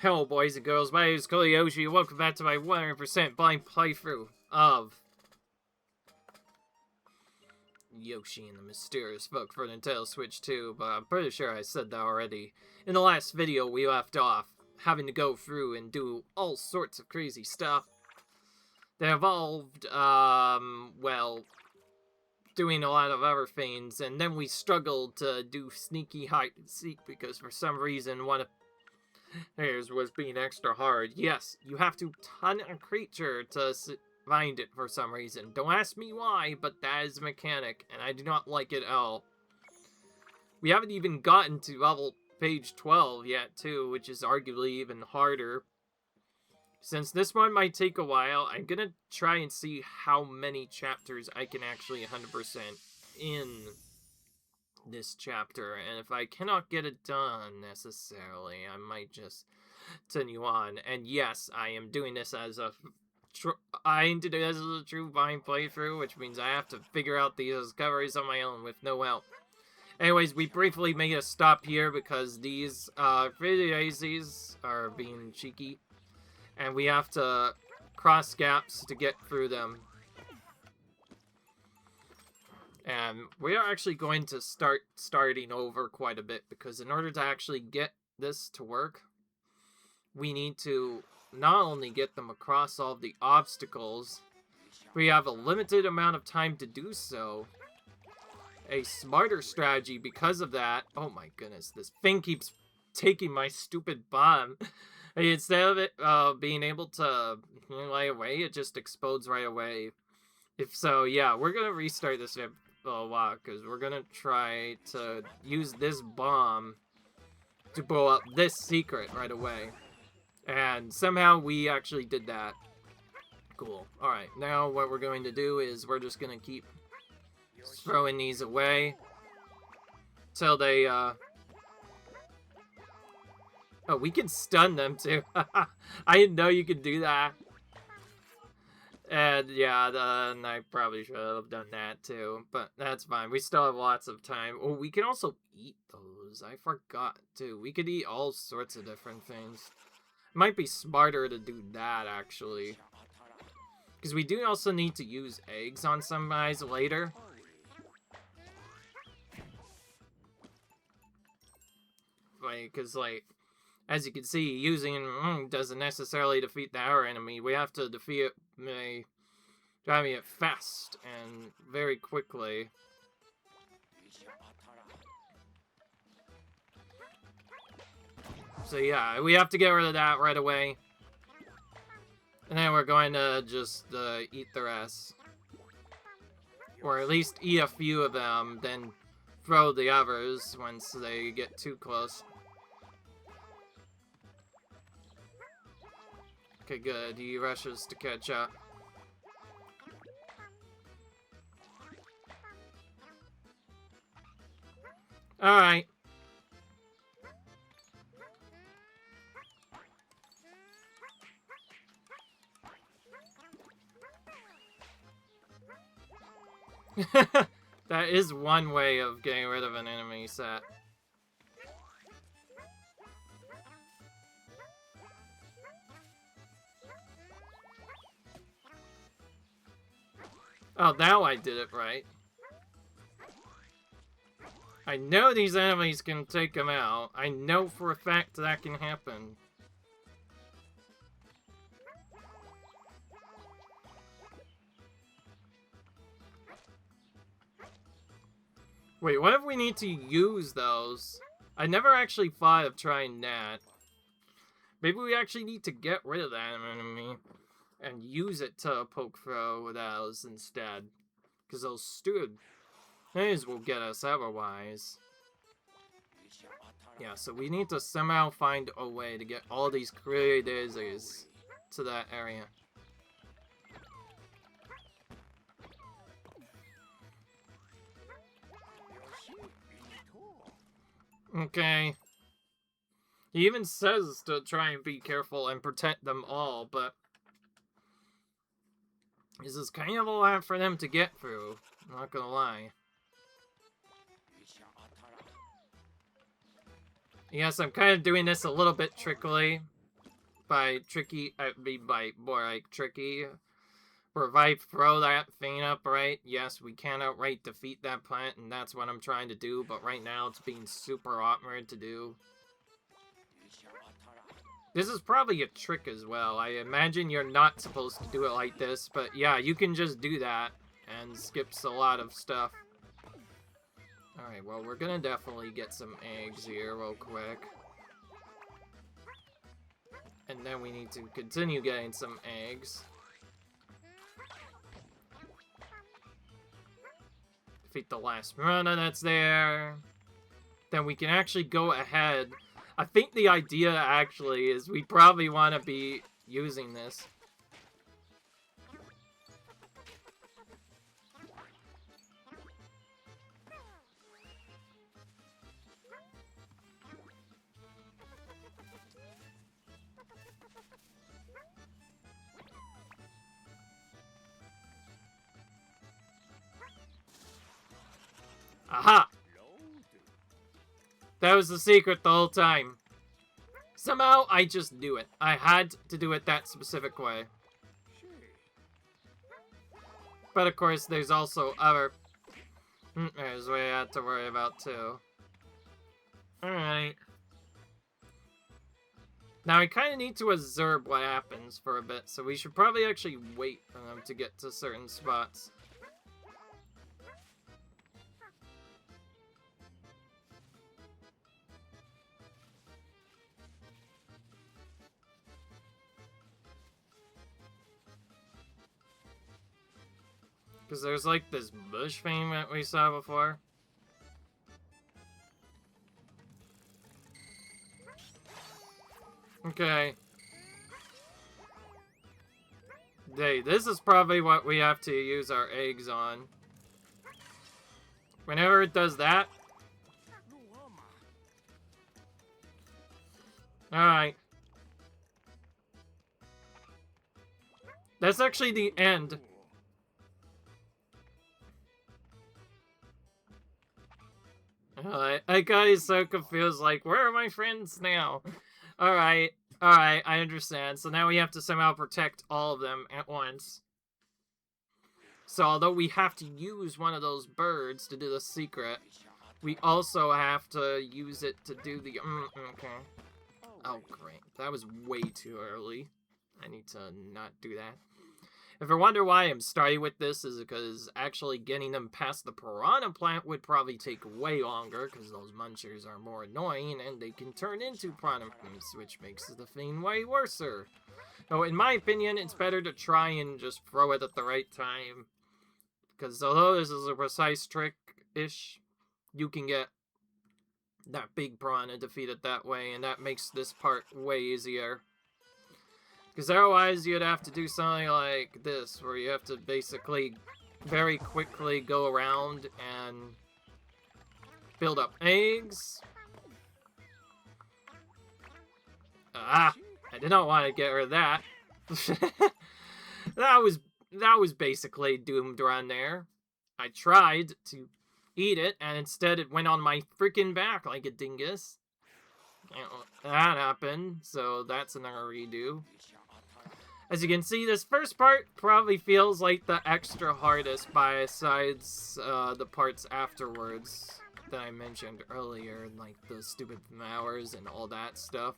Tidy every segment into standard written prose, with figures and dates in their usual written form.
Hello, boys and girls. My name is Yoshi. Welcome back to my 100% blind playthrough of Yoshi and the Mysterious Book for Nintendo Switch 2, but I'm pretty sure I said that already. In the last video, we left off having to go through and do all sorts of crazy stuff that involved, well, doing a lot of other things, and then we struggled to do sneaky hide and seek because for some reason one of theirs was being extra hard. Yes, you have to hunt a creature to find it for some reason. Don't ask me why, but that is a mechanic, and I do not like it at all. We haven't even gotten to level page 12 yet, too, which is arguably even harder. Since this one might take a while, I'm gonna try and see how many chapters I can actually 100% in this chapter, and if I cannot get it done necessarily, I might just continue on. And yes, I am doing this as a true Vine playthrough, which means I have to figure out these discoveries on my own with no help. Anyways, we briefly made a stop here because these daisies are being cheeky, and we have to cross gaps to get through them. And we are actually going to starting over quite a bit, because in order to actually get this to work, we need to not only get them across all the obstacles, we have a limited amount of time to do so. A smarter strategy because of that. Oh my goodness, this thing keeps taking my stupid bomb. Instead of it being able to lay away, it just explodes right away. If so, yeah, we're gonna restart this a while, because we're gonna try to use this bomb to blow up this secret right away. And somehow we actually did that. Cool. Alright, now what we're going to do is we're just gonna keep throwing these away till they, Oh, we can stun them too. I didn't know you could do that. And yeah, then I probably should have done that too, but that's fine. We still have lots of time. Oh, we can also eat those. I forgot too. We could eat all sorts of different things. Might be smarter to do that, actually. Because we do also need to use eggs on some guys later. Because, as you can see, using doesn't necessarily defeat our enemy. We have to defeat it by driving it fast and very quickly. So yeah, we have to get rid of that right away. And then we're going to just eat the rest. Or at least eat a few of them, then throw the others once they get too close. Okay, good. He rushes to catch up. Alright. That is one way of getting rid of an enemy set. Oh, now I did it right. I know these enemies can take them out. I know for a fact that can happen. Wait, what if we need to use those? I never actually thought of trying that. Maybe we actually need to get rid of that enemy and use it to poke throw with those instead. Because those stupid things will get us otherwise. Yeah, so we need to somehow find a way to get all these daisies to that area. Okay. He even says to try and be careful and protect them all, but this is kind of a lot for them to get through, not gonna lie. Yes, I'm kind of doing this a little bit trickily. By tricky, I mean by more like tricky. Or if I throw that thing up right, yes, we can outright defeat that plant, and that's what I'm trying to do, but right now it's being super awkward to do. This is probably a trick as well. I imagine you're not supposed to do it like this, but yeah, you can just do that, and skips a lot of stuff. Alright, well, we're gonna definitely get some eggs here real quick. And then we need to continue getting some eggs. Defeat the last piranha that's there. Then we can actually go ahead. I think the idea, actually, is we probably want to be using this. Aha! That was the secret the whole time. Somehow, I just knew it. I had to do it that specific way. But of course, there's also other... There's what I had to worry about too. Alright. Now, I kind of need to observe what happens for a bit, so we should probably actually wait for them to get to certain spots. Because there's like this bush thing that we saw before. Okay. Hey, this is probably what we have to use our eggs on. Whenever it does that. Alright. That's actually the end. That guy is so confused, like, where are my friends now? Alright, I understand. So now we have to somehow protect all of them at once. So although we have to use one of those birds to do the secret, we also have to use it to do the... okay. Oh, great. That was way too early. I need to not do that. If you wonder why I'm starting with this, is because actually getting them past the piranha plant would probably take way longer, because those munchers are more annoying, and they can turn into piranhas, which makes the thing way worser. So in my opinion, it's better to try and just throw it at the right time. Because although this is a precise trick-ish, you can get that big piranha defeated that way, and that makes this part way easier. Because otherwise, you'd have to do something like this, where you have to basically very quickly go around and build up eggs. Ah! I did not want to get rid of that. That was basically doomed around there. I tried to eat it, and instead it went on my freaking back like a dingus. That happened, so that's another redo. As you can see, this first part probably feels like the extra hardest besides the parts afterwards that I mentioned earlier, like the stupid flowers and all that stuff.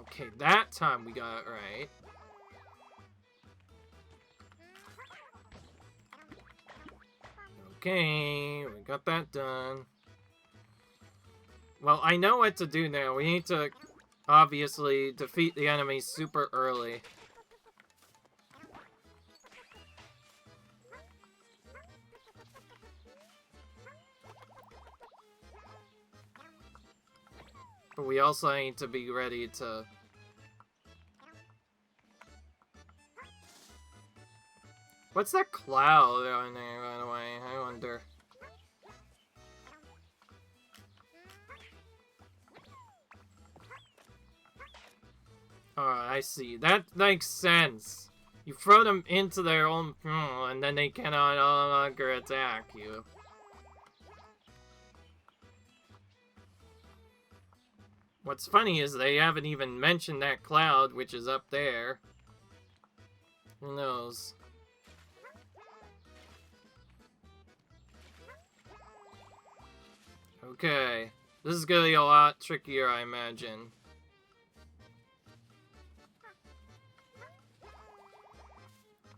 Okay, that time we got it right. Okay, we got that done. Well, I know what to do now. We need to... obviously, defeat the enemy super early. But we also need to be ready to... What's that cloud on there, by the way? I wonder... Oh, I see. That makes sense. You throw them into their own pool, and then they cannot no longer attack you. What's funny is they haven't even mentioned that cloud, which is up there. Who knows? Okay. This is gonna be a lot trickier, I imagine.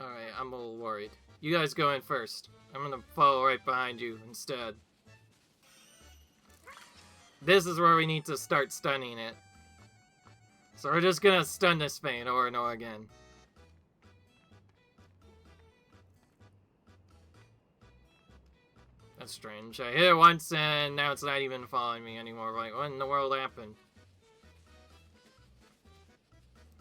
Alright, I'm a little worried. You guys go in first. I'm gonna follow right behind you instead. This is where we need to start stunning it. So we're just gonna stun this thing over and over again. That's strange. I hit it once and now it's not even following me anymore. Like, what in the world happened?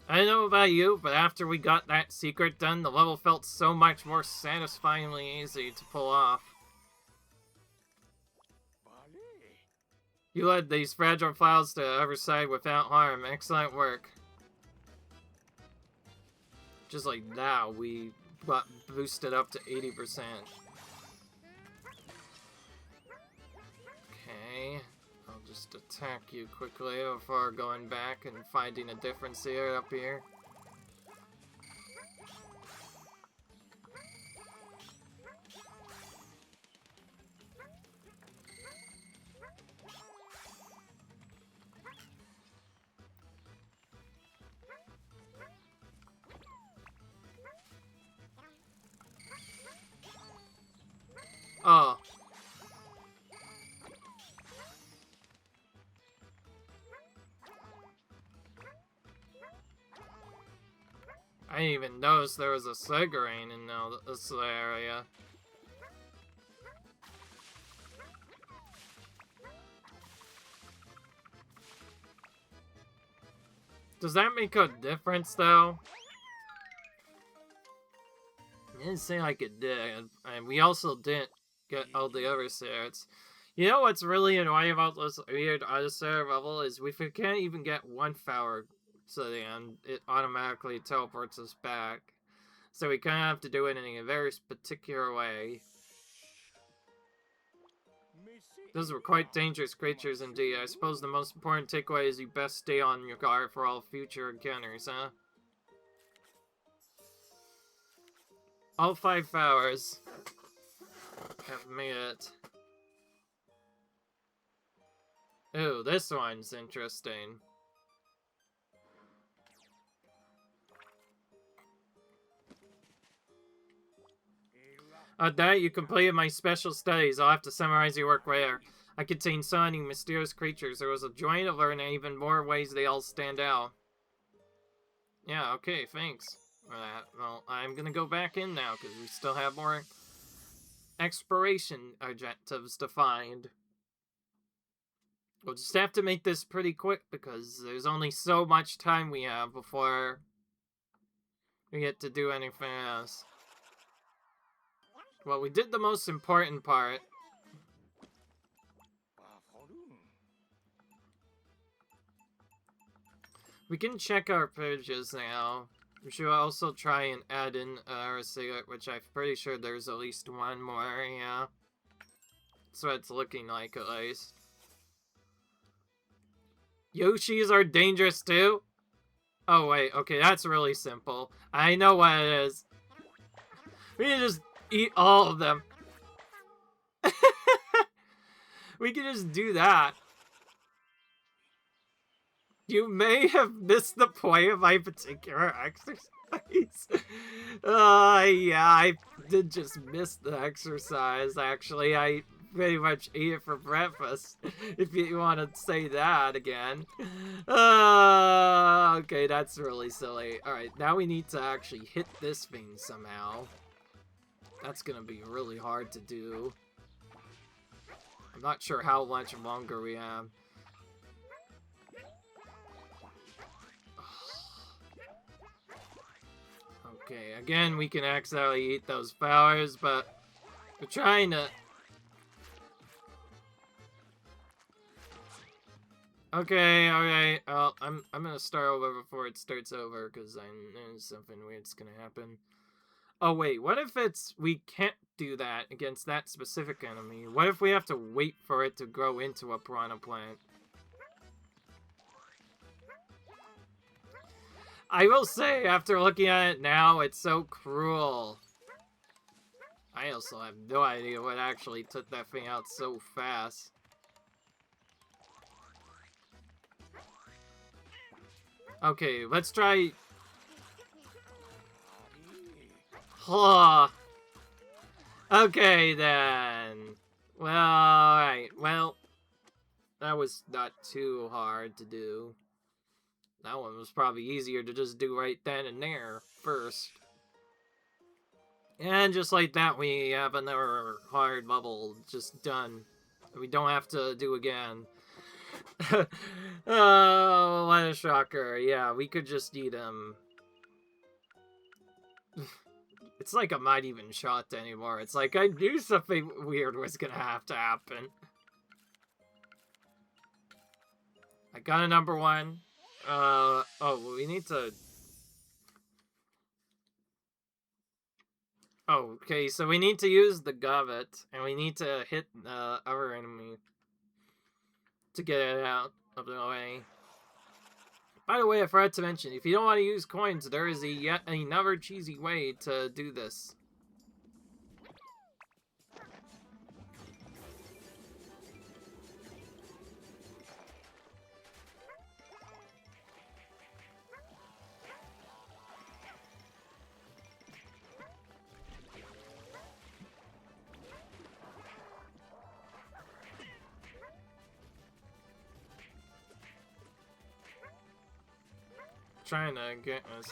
I don't know about you, but after we got that secret done, the level felt so much more satisfyingly easy to pull off. You led these fragile files to the other side without harm. Excellent work. Just like that, we got boosted up to 80%. Okay, I'll just attack you quickly before going back and finding a difference here up here. Oh. I didn't even notice there was a Segarain in this area. Does that make a difference, though? It didn't seem like it did. And we also didn't get all the other sets. You know what's really annoying about this weird Odyssey level is if we can't even get one flower to the end, it automatically teleports us back. So we kind of have to do it in a very particular way. Those were quite dangerous creatures indeed. I suppose the most important takeaway is you best stay on your guard for all future encounters, huh? All 5 flowers have made it. Ooh, this one's interesting. That you completed my special studies. I'll have to summarize your work later. I contain stunning, mysterious creatures. There was a joy to learn in even more ways they all stand out. Yeah, okay, thanks for that. Well, I'm gonna go back in now, because we still have more exploration objectives to find. We'll just have to make this pretty quick, because there's only so much time we have before we get to do anything else. Well, we did the most important part. We can check our pages now. We should also try and add in our cigarette, which I'm pretty sure there's at least one more, yeah. That's what it's looking like, at least. Yoshis are dangerous too? Oh, wait, okay, that's really simple. I know what it is. We can just eat all of them. We can just do that. You may have missed the point of my particular exercise. Yeah, I did just miss the exercise, actually. I pretty much ate it for breakfast, if you want to say that again. Okay, that's really silly. Alright, now we need to actually hit this thing somehow. That's gonna be really hard to do. I'm not sure how much longer we have. Okay, again, we can accidentally eat those flowers, but we're trying to... Okay, alright, well, I'm gonna start over before it starts over, because I know something weird's gonna happen. Oh, wait, what if we can't do that against that specific enemy? What if we have to wait for it to grow into a piranha plant? I will say, after looking at it now, it's so cruel. I also have no idea what actually took that thing out so fast. Okay, let's try... Huh. Okay, then. Well, alright. Well, that was not too hard to do. That one was probably easier to just do right then and there first. And just like that, we have another hard level just done. We don't have to do again. Oh, what a shocker. Yeah, we could just eat him. It's like I'm not even shocked anymore. It's like I knew something weird was gonna have to happen. I got a number one. Oh, we need to... Oh, okay, so we need to use the goblet, and we need to hit our enemy to get it out of the way. By the way, I forgot to mention, if you don't want to use coins, there is yet another cheesy way to do this. Trying to get us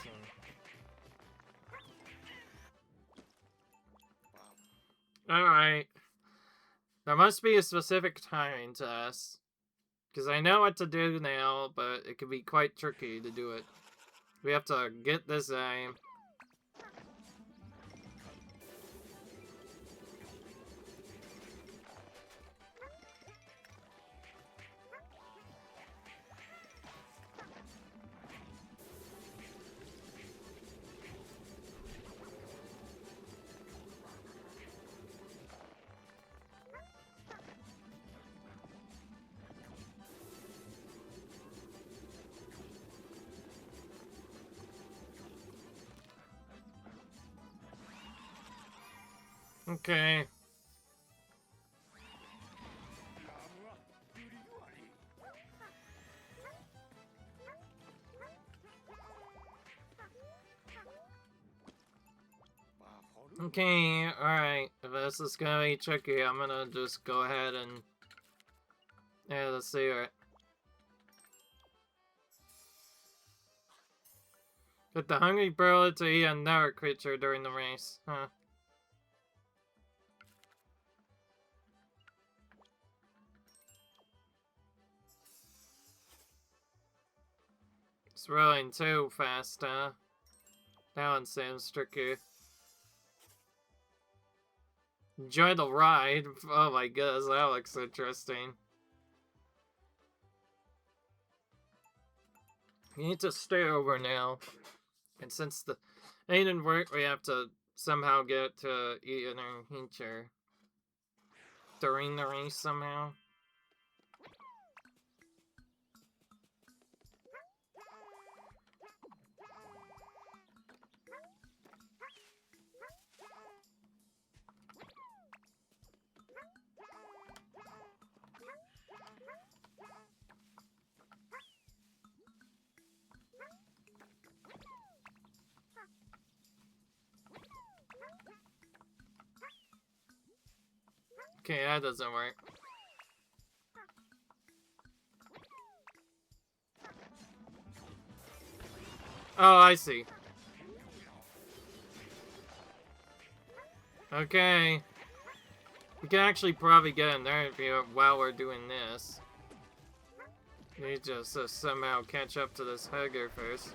in. Alright. There must be a specific timing to us. Because I know what to do now, but it can be quite tricky to do it. We have to get this aim. Okay. Okay, alright. If this is gonna be tricky, I'm gonna just go ahead and... Yeah, let's see it. Get the hungry bird to eat another creature during the race. Huh. It's rolling too fast, huh? That one seems tricky. Enjoy the ride. Oh my goodness, that looks interesting. We need to stay over now. And since the ain't didn't work, we have to somehow get to eat another creature. During the race somehow. Okay, that doesn't work. Oh, I see. Okay. We can actually probably get in there if you, while we're doing this. We need to just somehow catch up to this hugger first.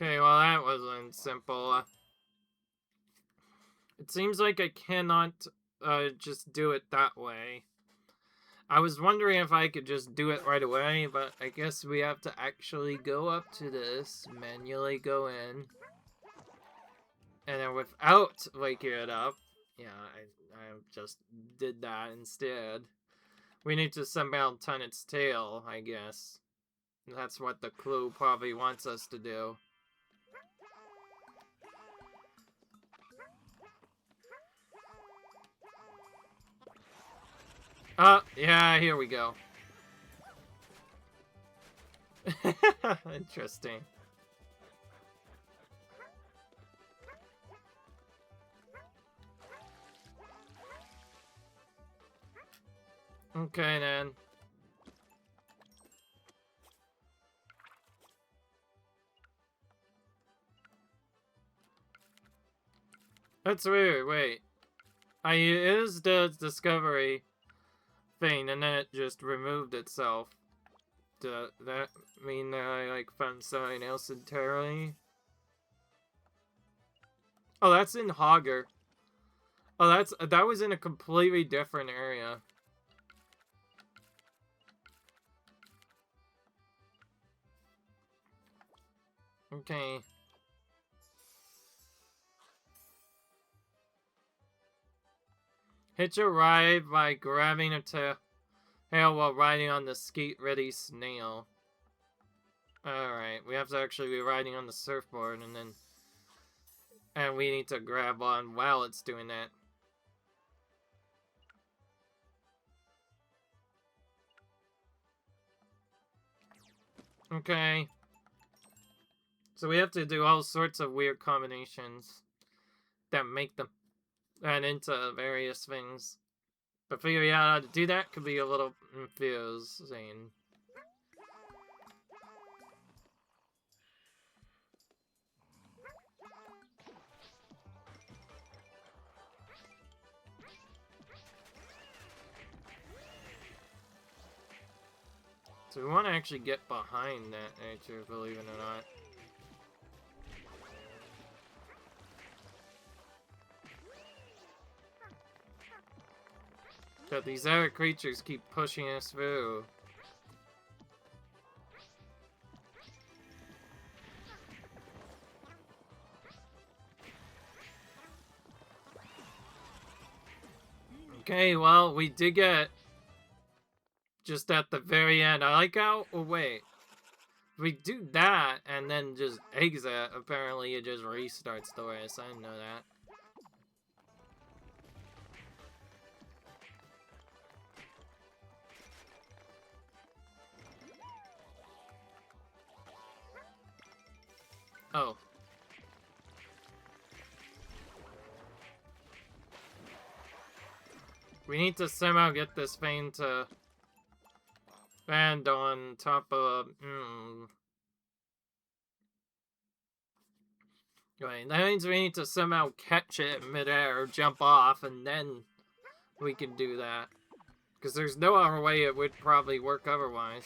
Okay, well that wasn't simple. It seems like I cannot just do it that way. I was wondering if I could just do it right away, but I guess we have to actually go up to this, manually go in, and then without waking it up, yeah, I just did that instead. We need to somehow turn its tail, I guess. That's what the clue probably wants us to do. Oh, yeah, here we go. Interesting. Okay, then. That's weird, wait. I used the discovery thing and then it just removed itself. Does that mean that I, like, found something else entirely? Oh, that's in Hogger. Oh, that was in a completely different area. Okay. Hitch a ride by grabbing a tail while riding on the skate-ready snail. Alright, we have to actually be riding on the surfboard and then... And we need to grab on while it's doing that. Okay. So we have to do all sorts of weird combinations that make them add into various things. But figuring out how to do that could be a little confusing. So we want to actually get behind that nature, believe it or not. But these other creatures keep pushing us through. Okay, well, we did get just at the very end. I like how... Oh, wait. We do that and then just exit. Apparently, it just restarts the race. I didn't know that. Oh. We need to somehow get this thing to land on top of... Right, that means we need to somehow catch it in midair or jump off, and then we can do that. Because there's no other way it would probably work otherwise.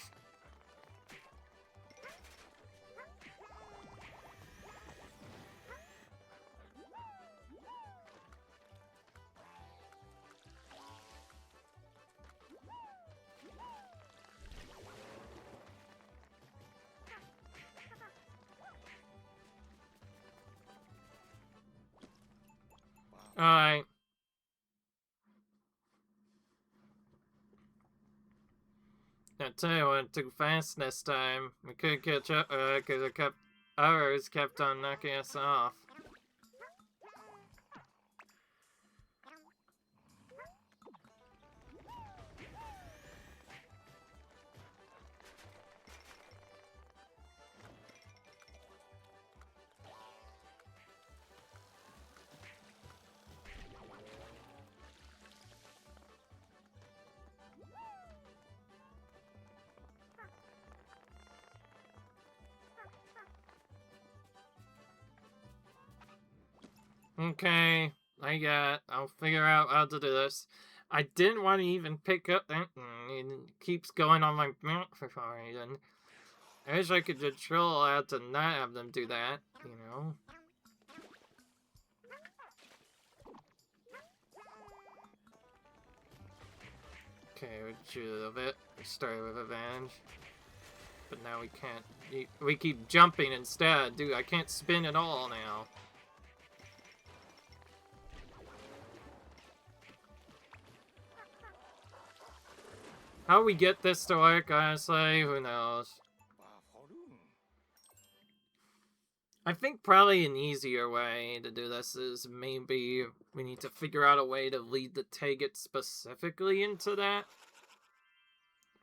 Alright. I tell you, I went too fast this time. We couldn't catch up because others kept on knocking us off. Okay, I'll figure out how to do this. I didn't want to even pick up that. It keeps going on my mount for some reason. I wish I could control how to not have them do that, you know? Okay, we should have it. We started with advantage. But now we can't. We keep jumping instead. Dude, I can't spin at all now. How we get this to work, honestly, who knows? I think probably an easier way to do this is maybe we need to figure out a way to lead the Taget specifically into that.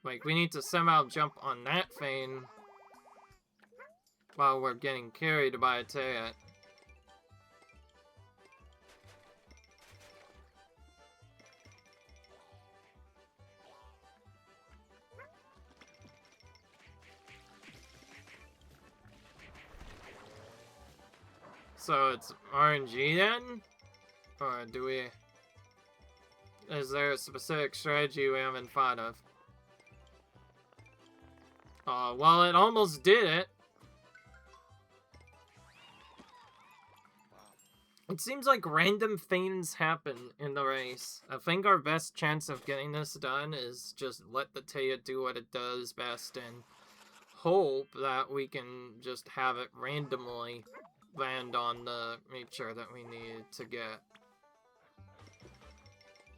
Like, we need to somehow jump on that thing while we're getting carried by a Taget. So it's RNG then? Or do we... Is there a specific strategy we haven't thought of? Well, it almost did it. It seems like random things happen in the race. I think our best chance of getting this done is just let the Taya do what it does best and hope that we can just have it randomly land on the nature that we need to get.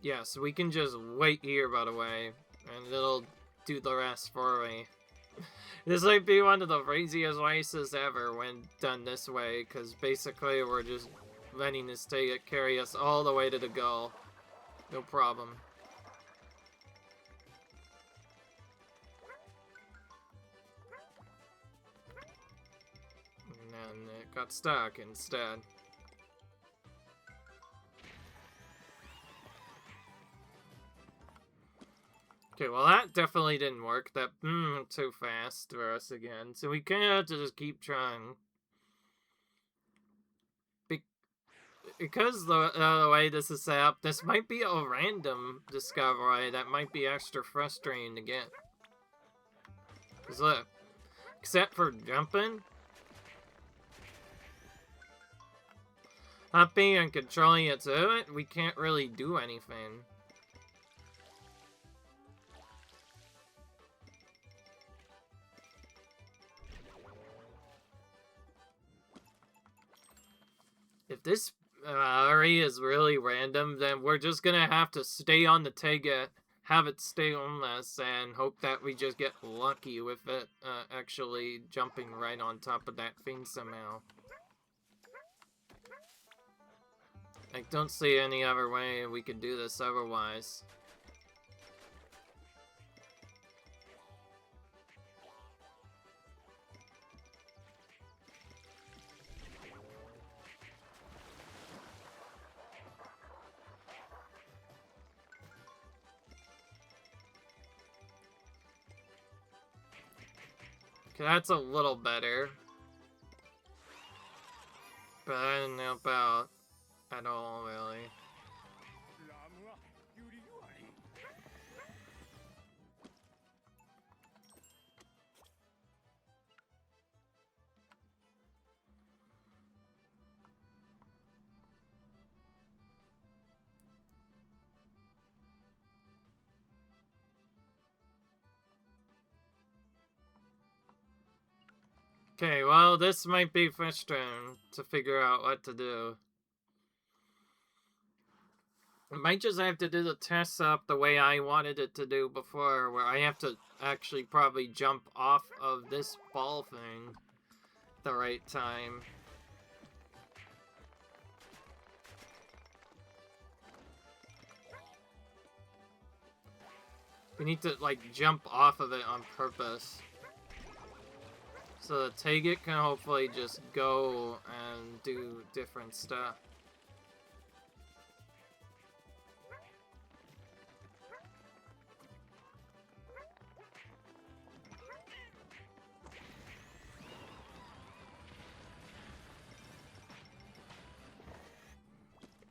Yeah, so we can just wait here, by the way, and it'll do the rest for me. This might be one of the craziest races ever when done this way, because basically we're just letting this Taget carry us all the way to the goal. No problem. And then it got stuck instead. Okay, well that definitely didn't work. That too fast for us again. So we kind of have to just keep trying. Because the way this is set up, this might be a random discovery that might be extra frustrating to get. Because look, except for jumping, hopping and controlling it to it, we can't really do anything. If this area is really random, then we're just gonna have to stay on the Taget, have it stay on us, and hope that we just get lucky with it actually jumping right on top of that thing somehow. I don't see any other way we could do this otherwise. Okay, that's a little better. But I didn't help out at all, really. Okay, well, this might be frustrating to figure out what to do. I might just have to do the test up the way I wanted it to do before, where I have to actually probably jump off of this ball thing at the right time. We need to, like, jump off of it on purpose. So the Taget can hopefully just go and do different stuff.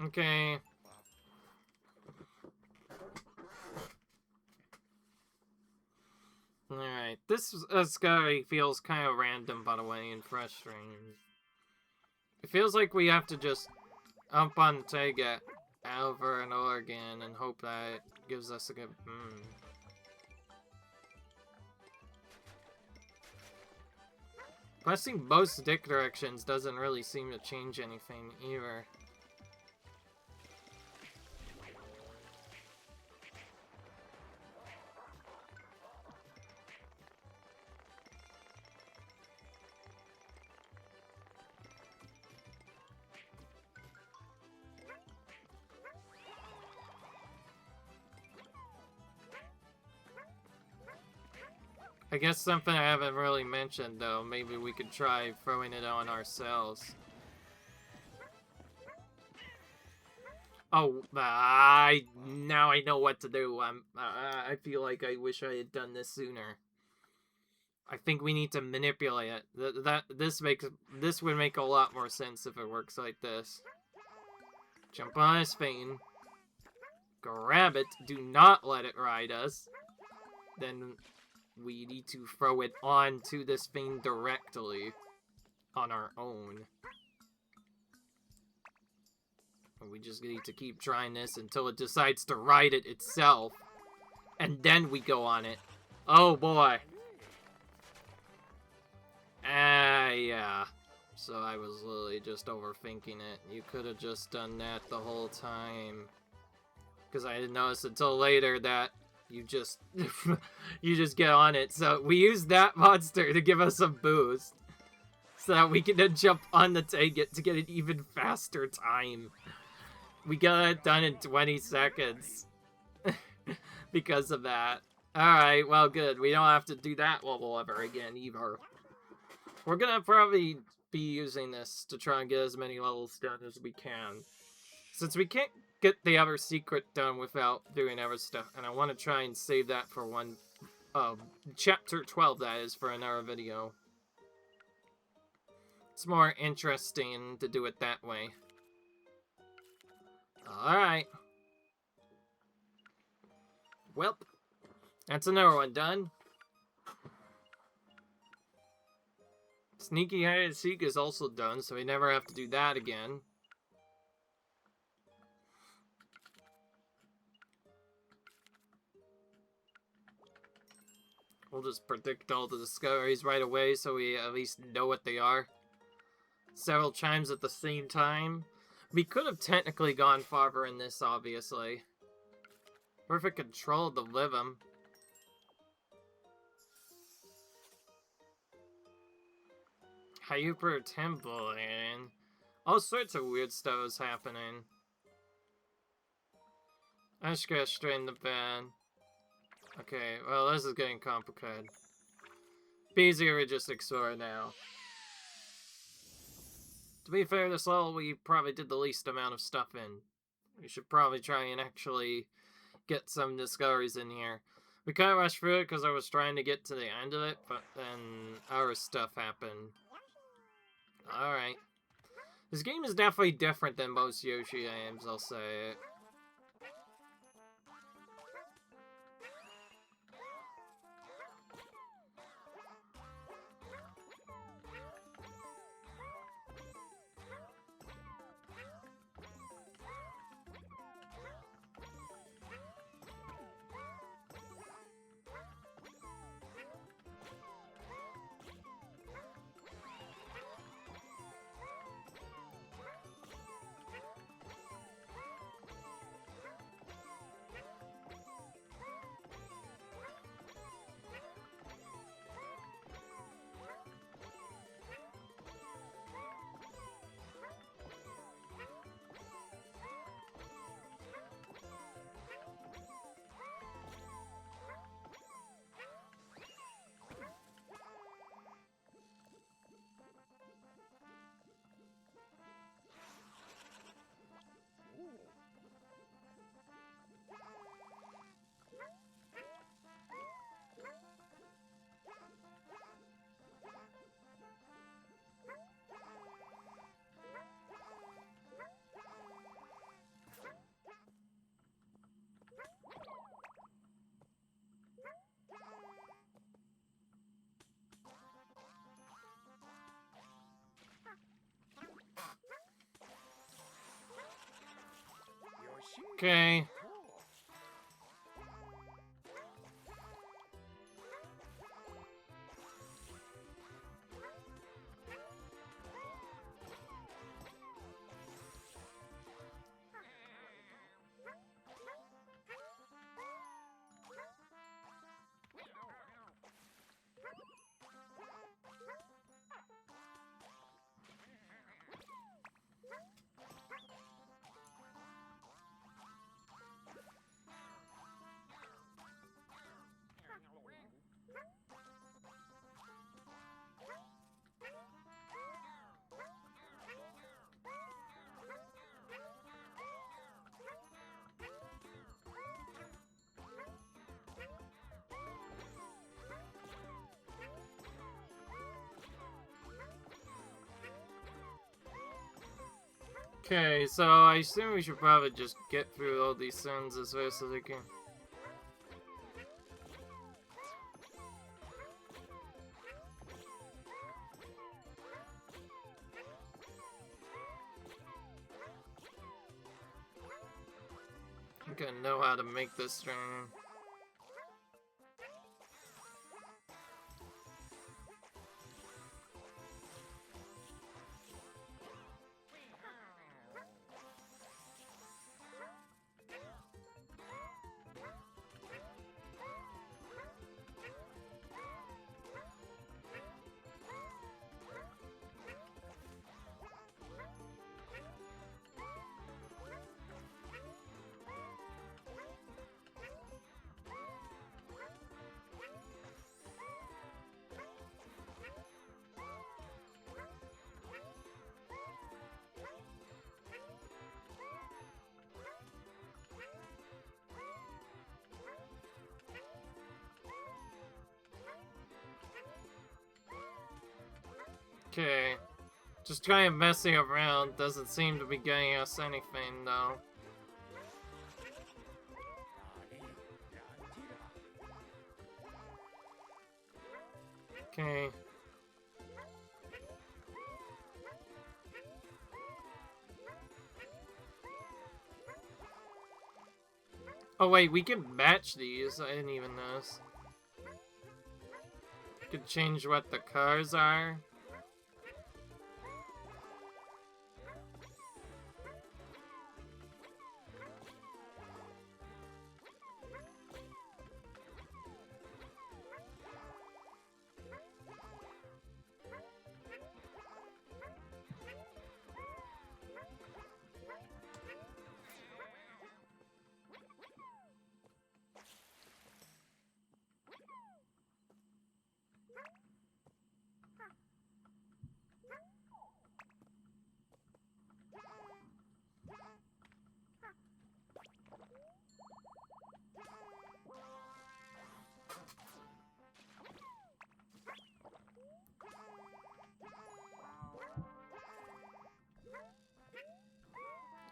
Okay. Alright, this scary feels kind of random, by the way, and frustrating. It feels like we have to just up on Taget over and over again and hope that it gives us a good... Pressing both stick directions doesn't really seem to change anything either. I guess something I haven't really mentioned, though, maybe we could try throwing it on ourselves. Oh, now I know what to do. I feel like I wish I had done this sooner. I think we need to manipulate it. This would make a lot more sense if it works like this. Jump on his Fane. Grab it. Do not let it ride us. Then we need to throw it onto this thing directly on our own. And we just need to keep trying this until it decides to ride it itself. And then we go on it. Oh boy. Yeah. So I was literally just overthinking it. You could have just done that the whole time. Because I didn't notice until later that you just you just get on it. So we use that monster to give us a boost. So that we can then jump on the target to get an even faster time. We got it done in 20 seconds. Because of that. Alright, well good. We don't have to do that level ever again either. We're gonna probably be using this to try and get as many levels done as we can. Since we can't get the other secret done without doing other stuff, and I want to try and save that for one, chapter 12 that is, for another video. It's more interesting to do it that way. Alright. Welp. That's another one done. Sneaky hide and seek is also done, so we never have to do that again. We'll just predict all the discoveries right away so we at least know what they are. Several chimes at the same time. We could have technically gone farther in this, obviously. Perfect control to live him. Hyper Temple and all sorts of weird stuff is happening. I just got straight in the bed. Okay, well this is getting complicated. Be easier to just explore now. To be fair, this level we probably did the least amount of stuff in. We should probably try and actually get some discoveries in here. We kind of rushed through it because I was trying to get to the end of it, but then our stuff happened. Alright. This game is definitely different than most Yoshi games, I'll say. Okay. Okay, so I assume we should probably just get through all these zones as fast as we can. I'm gonna know how to make this string. Okay. Just trying messing around doesn't seem to be getting us anything, though. Okay. Oh wait, we can match these. I didn't even notice. Could change what the cars are.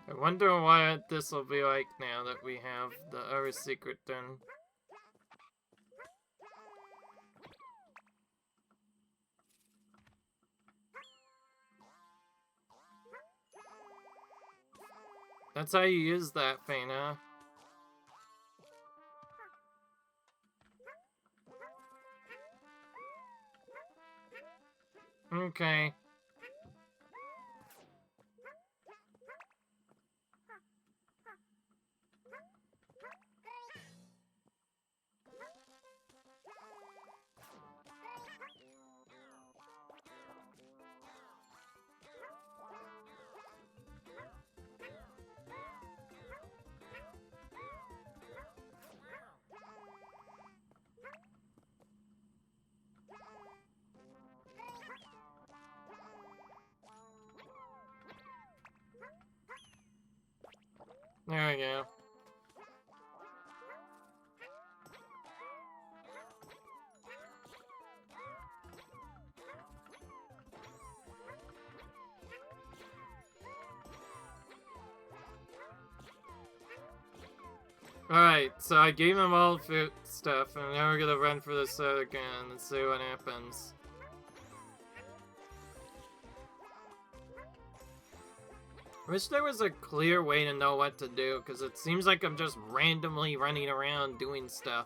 I wonder what this will be like now that we have the other secret done. That's how you use that thing, huh? Okay. There we go. Alright, so I gave him all the food stuff, and now we're gonna run for this again and see what happens. I wish there was a clear way to know what to do, because it seems like I'm just randomly running around doing stuff.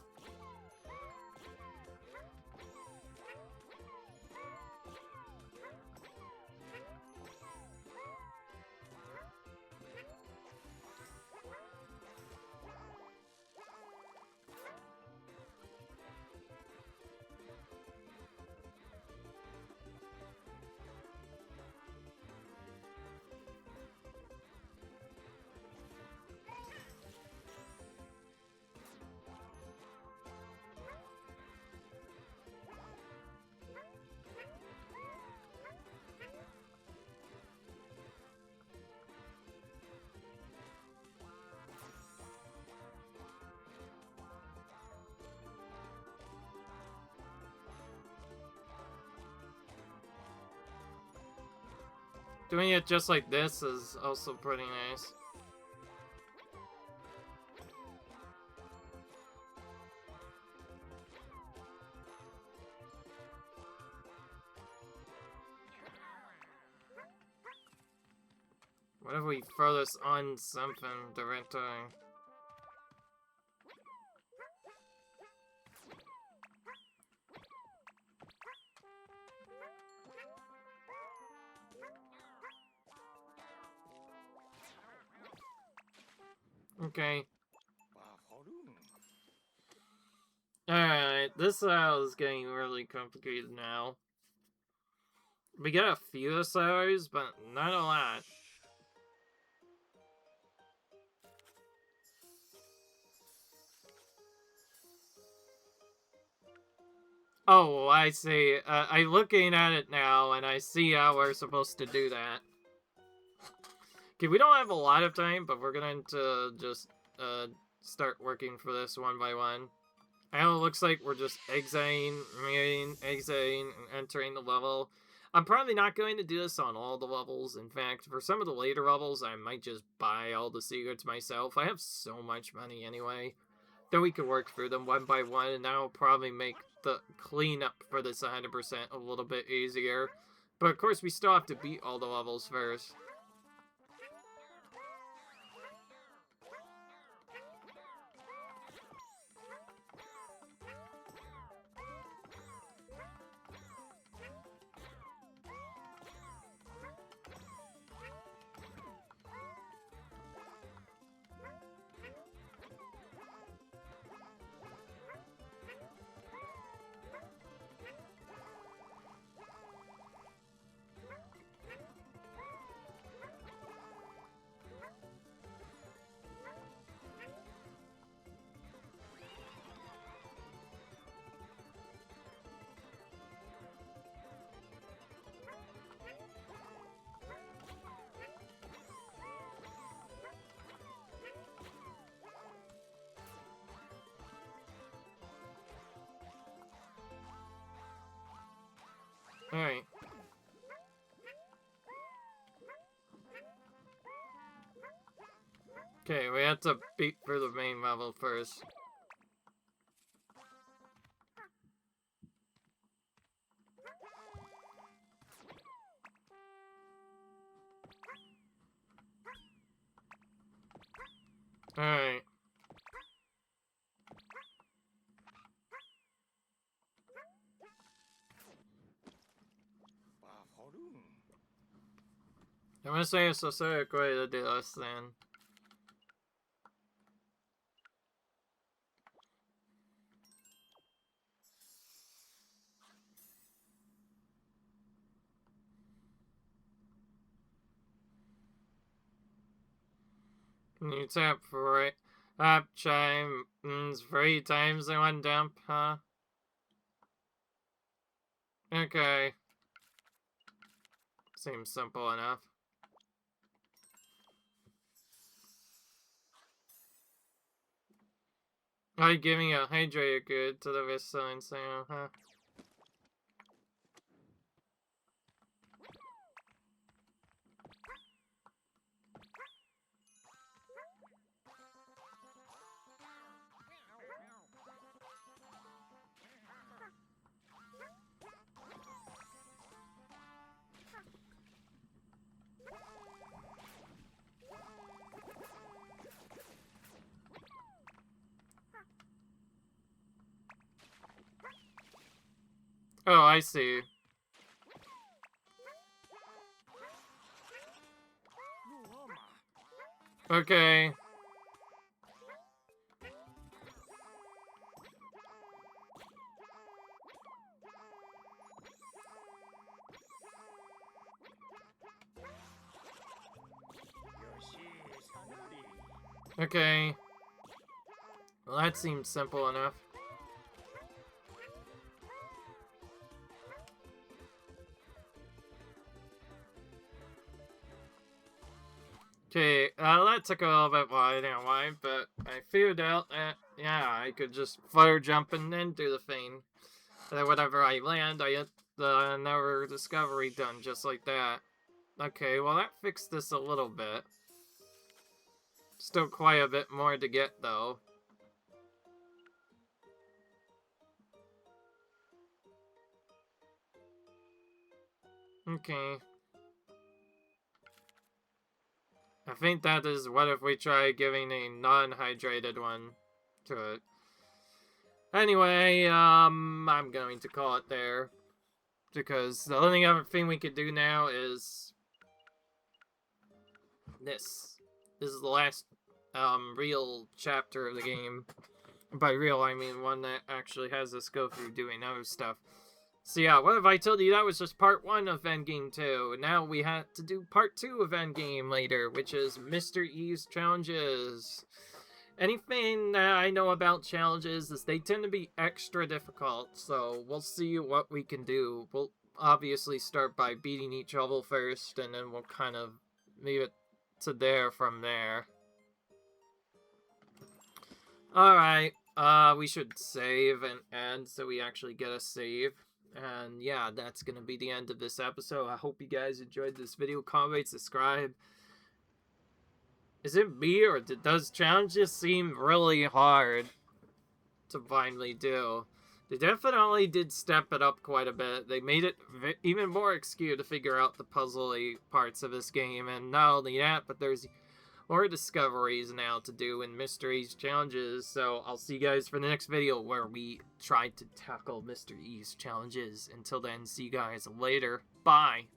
Doing it just like this is also pretty nice. What if we throw this on something directly? Okay. Alright, this is getting really complicated now. We got a few SRs, but not a lot. Oh, I see. I'm looking at it now, and I see how we're supposed to do that. Okay, we don't have a lot of time, but we're going to just start working for this one by one. I know it looks like we're just exiting, and entering the level. I'm probably not going to do this on all the levels. In fact, for some of the later levels, I might just buy all the secrets myself. I have so much money anyway. Then we can work through them one by one, and that'll probably make the cleanup for this 100% a little bit easier. But of course, we still have to beat all the levels first. Alright. Okay, we have to beat through the main level first. Alright. I'm gonna say a specific way to do this then. Can you tap for it? Up chimes 3 times in one dump, huh? Okay. Seems simple enough. Like giving a hydrated good to the wrist sign, so, huh? Oh, I see. Okay. Okay. Well, that seems simple enough. Okay, that took a little bit while, I don't know why, but I figured out that, yeah, I could just fire jump and then do the thing. And then whenever I land, I get the another discovery done just like that. Okay, well that fixed this a little bit. Still quite a bit more to get, though. Okay. I think that is what if we try giving a non-hydrated one to it. Anyway, I'm going to call it there. Because the only other thing we could do now is this. This is the last, real chapter of the game. By real, I mean one that actually has us go through doing other stuff. So yeah, what if I told you that was just part 1 of Endgame 2, and now we had to do part 2 of Endgame later, which is Mr. E's challenges. Anything that I know about challenges is they tend to be extra difficult, so we'll see what we can do. We'll obviously start by beating each level first, and then we'll kind of leave it to there from there. Alright, we should save and end so we actually get a save. And yeah, that's gonna be the end of this episode. I hope you guys enjoyed this video. Comment, subscribe. Is it me, or does challenges seem really hard to finally do? They definitely did step it up quite a bit. They made it even more obscure to figure out the puzzly parts of this game. And not only that, but there's more discoveries now to do in Mr. E's challenges. So I'll see you guys for the next video where we try to tackle Mr. E's challenges. Until then, see you guys later. Bye.